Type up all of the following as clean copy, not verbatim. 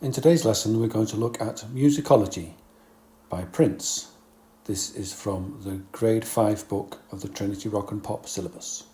In today's lesson, we're going to look at Musicology by Prince. This is from the Grade 5 book of the Trinity Rock and Pop syllabus.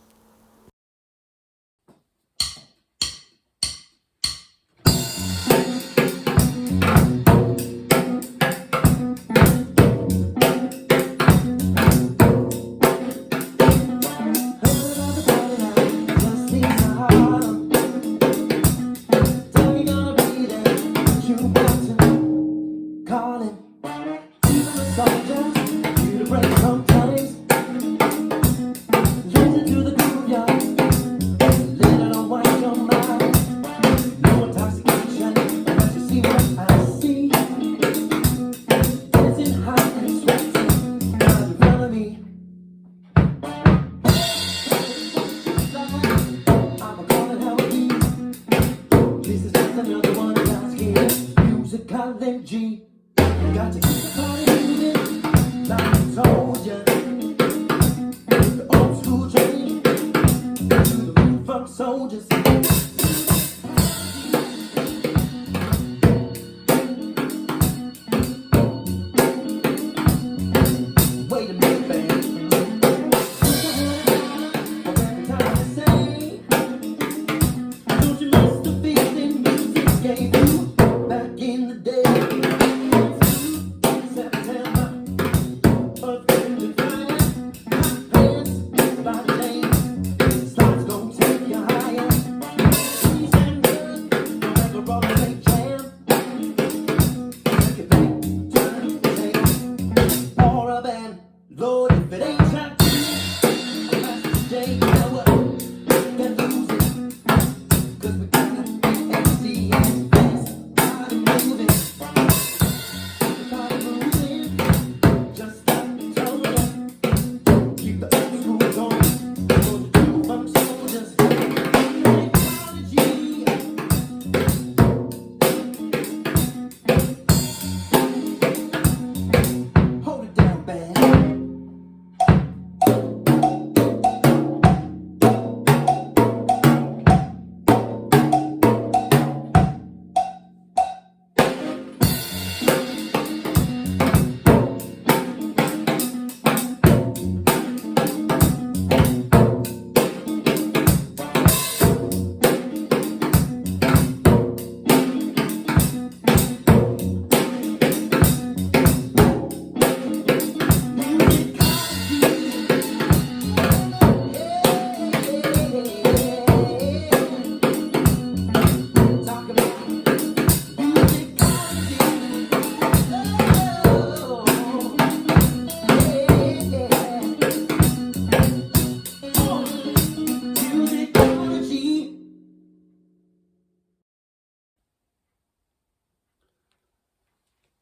Musicology, got to keep the party moving, like I told ya. The old school train, to the move from soldiers. Wait a minute, babe. Every time I say, don't you miss the feeling music gave you back in the day? Lord, if it ain't shot to me, I'll have to stay. You know what? Can't lose it, 'cause we got MC and bass. Party moving, party moving, just like I told ya. Keep the old school going, for the true funk soldiers. Hold it down, band.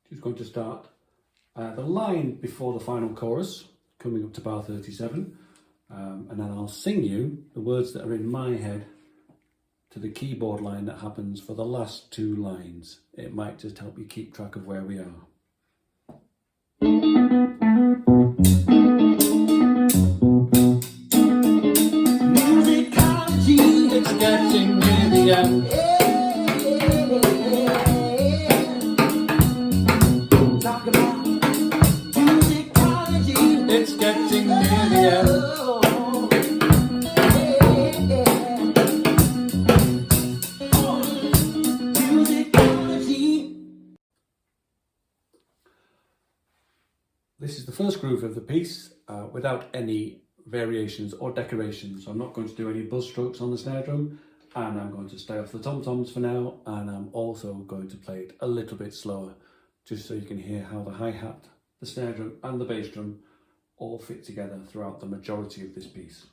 She's going to start the line before the final chorus, coming up to bar 37, and then I'll sing you the words that are in my head to the keyboard line that happens for the last two lines. It might just help you keep track of where we are. Musicology, it's getting near the end. Talk about musicology, it's getting near the end. Musicology. This is the first groove of the piece without any variations or decorations. So I'm not going to do any buzz strokes on the snare drum, and I'm going to stay off the tom-toms for now, and I'm also going to play it a little bit slower, just so you can hear how the hi-hat, the snare drum and the bass drum all fit together throughout the majority of this piece.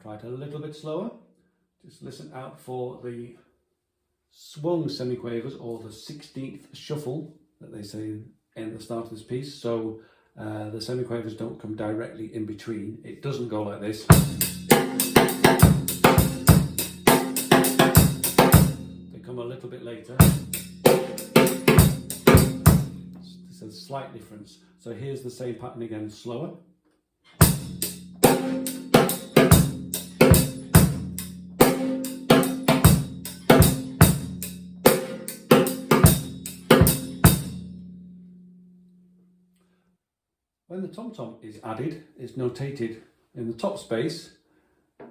Try it a little bit slower. Just listen out for the swung semiquavers, or the 16th shuffle that they say in the start of this piece. So the semiquavers don't come directly in between. It doesn't go like this. They come a little bit later. slight difference. So here's the same pattern again, slower. When the tom-tom is added, it's notated in the top space,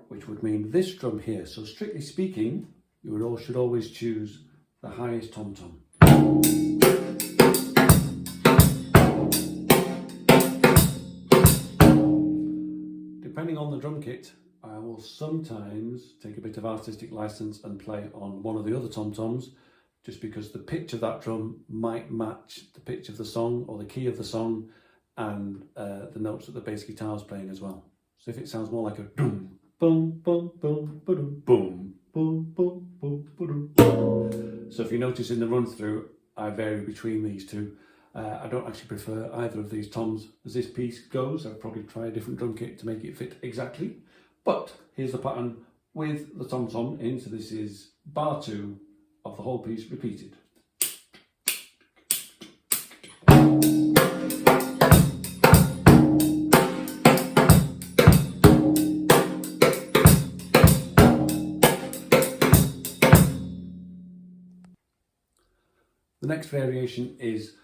which would mean this drum here. So strictly speaking, you should always choose the highest tom-tom. Depending on the drum kit, I will sometimes take a bit of artistic license and play on one of the other tom-toms, just because the pitch of that drum might match the pitch of the song or the key of the song and the notes that the bass guitar is playing as well. So if it sounds more like a boom, boom, boom, boom, boom, boom, boom, boom, boom, boom. So if you notice in the run through, I vary between these two. I don't actually prefer either of these toms as this piece goes. I'd probably try a different drum kit to make it fit exactly. But here's the pattern with the tom-tom in. So this is bar 2 of the whole piece repeated. The next variation is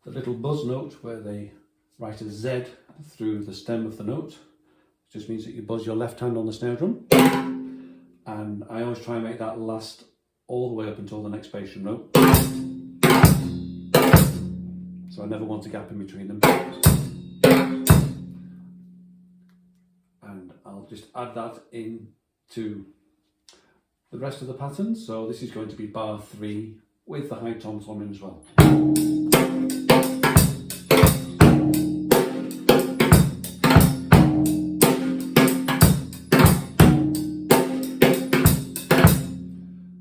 the little buzz note where they write a Z through the stem of the note. It just means that you buzz your left hand on the snare drum. And I always try and make that last all the way up until the next bass drum note. So I never want a gap in between them. And I'll just add that into the rest of the pattern. So this is going to be bar 3 with the high tom-tom in as well. So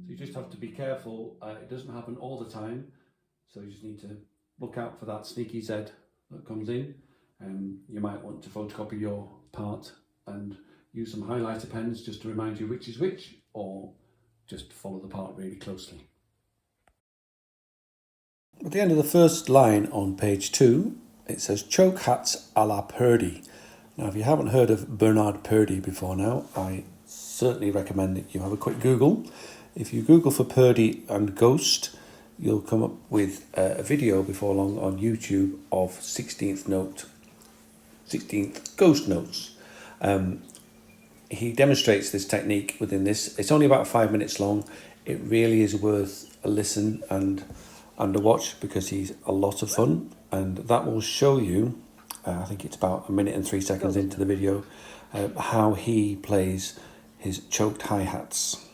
you just have to be careful, it doesn't happen all the time, so you just need to look out for that sneaky Z that comes in, and you might want to photocopy your part and use some highlighter pens just to remind you which is which, or just follow the part really closely. At the end of the first line on page 2, it says choke hats a la Purdy. Now, if you haven't heard of Bernard Purdy before now, I certainly recommend that you have a quick Google. If you Google for Purdy and Ghost, you'll come up with a video before long on YouTube of 16th ghost notes. He demonstrates this technique within this. It's only about 5 minutes long. It really is worth a listen and a watch because he's a lot of fun, and that will show you, I think it's about 1 minute and 3 seconds into the video, how he plays his choked hi-hats.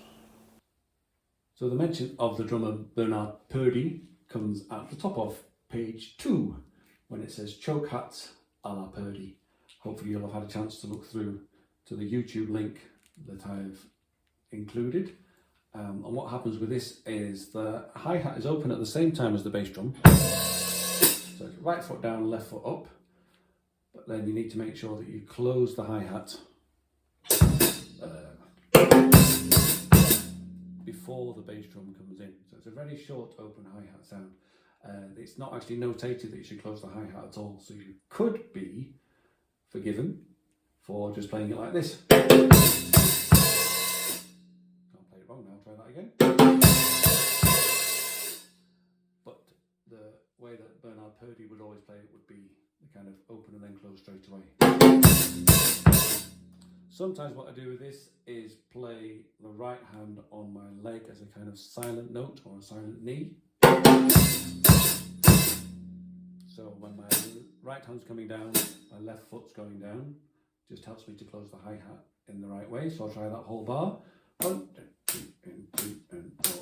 So the mention of the drummer Bernard Purdy comes at the top of page 2 when it says choke hats a la Purdy. Hopefully you'll have had a chance to look through to the YouTube link that I've included. And what happens with this is the hi-hat is open at the same time as the bass drum. So it's right foot down, left foot up. But then you need to make sure that you close the hi-hat before the bass drum comes in. So it's a very short open hi-hat sound. It's not actually notated that you should close the hi-hat at all. So you could be forgiven for just playing it like this. Now try that again. But the way that Bernard Purdy would always play it would be the kind of open and then close straight away. Sometimes what I do with this is play the right hand on my leg as a kind of silent note or a silent knee. So when my right hand's coming down, my left foot's going down. Just helps me to close the hi-hat in the right way. So I'll try that whole bar. 1, 2, and 3, and 4,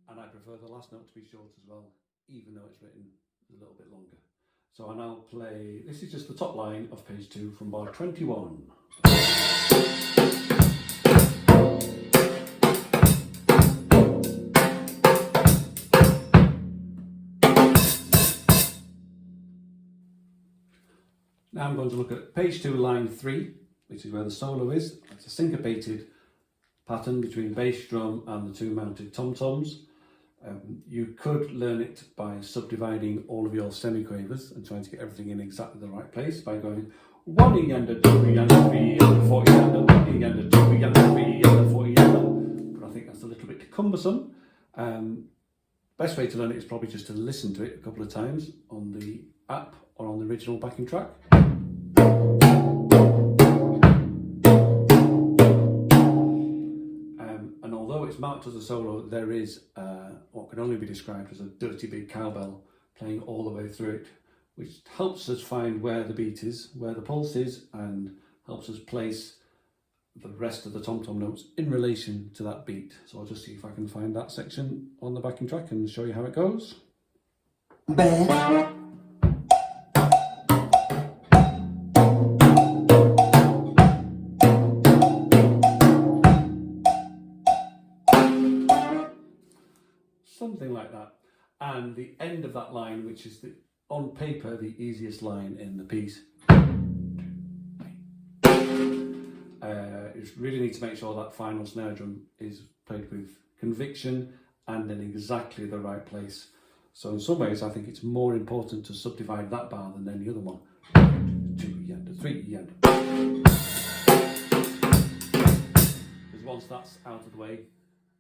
and I prefer the last note to be short as well, even though it's written a little bit longer. So I'll now play, this is just the top line of page 2 from bar 21. Now I'm going to look at page 2, line 3, which is where the solo is. It's a syncopated pattern between bass drum and the 2 mounted tom-toms. You could learn it by subdividing all of your semiquavers and trying to get everything in exactly the right place by going 1 E and a 2 E and a 3 E and a 4 E and a 1 E and a 2 E and a 3 E and a 4 E and a. But I think that's a little bit cumbersome. Best way to learn it is probably just to listen to it a couple of times on the app or on the original backing track. And although it's marked as a solo, there is what can only be described as a dirty big cowbell playing all the way through it, which helps us find where the beat is, where the pulse is, and helps us place the rest of the tom-tom notes in relation to that beat. So I'll just see if I can find that section on the backing track and show you how it goes. Bad. Something like that. And the end of that line, which is on paper the easiest line in the piece, you really need to make sure that final snare drum is played with conviction and in exactly the right place. So in some ways I think it's more important to subdivide that bar than any other one. 2 E and a 3 E and a. Because once that's out of the way,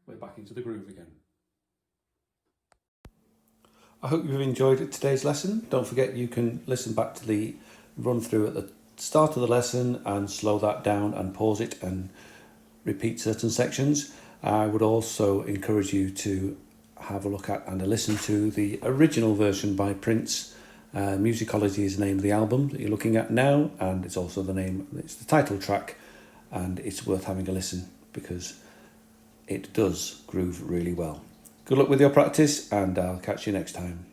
we're back into the groove again. I hope you've enjoyed today's lesson. Don't forget you can listen back to the run through at the start of the lesson and slow that down and pause it and repeat certain sections. I would also encourage you to have a look at and a listen to the original version by Prince. Musicology is the name of the album that you're looking at now, and it's also it's the title track, and it's worth having a listen because it does groove really well. Good luck with your practice, and I'll catch you next time.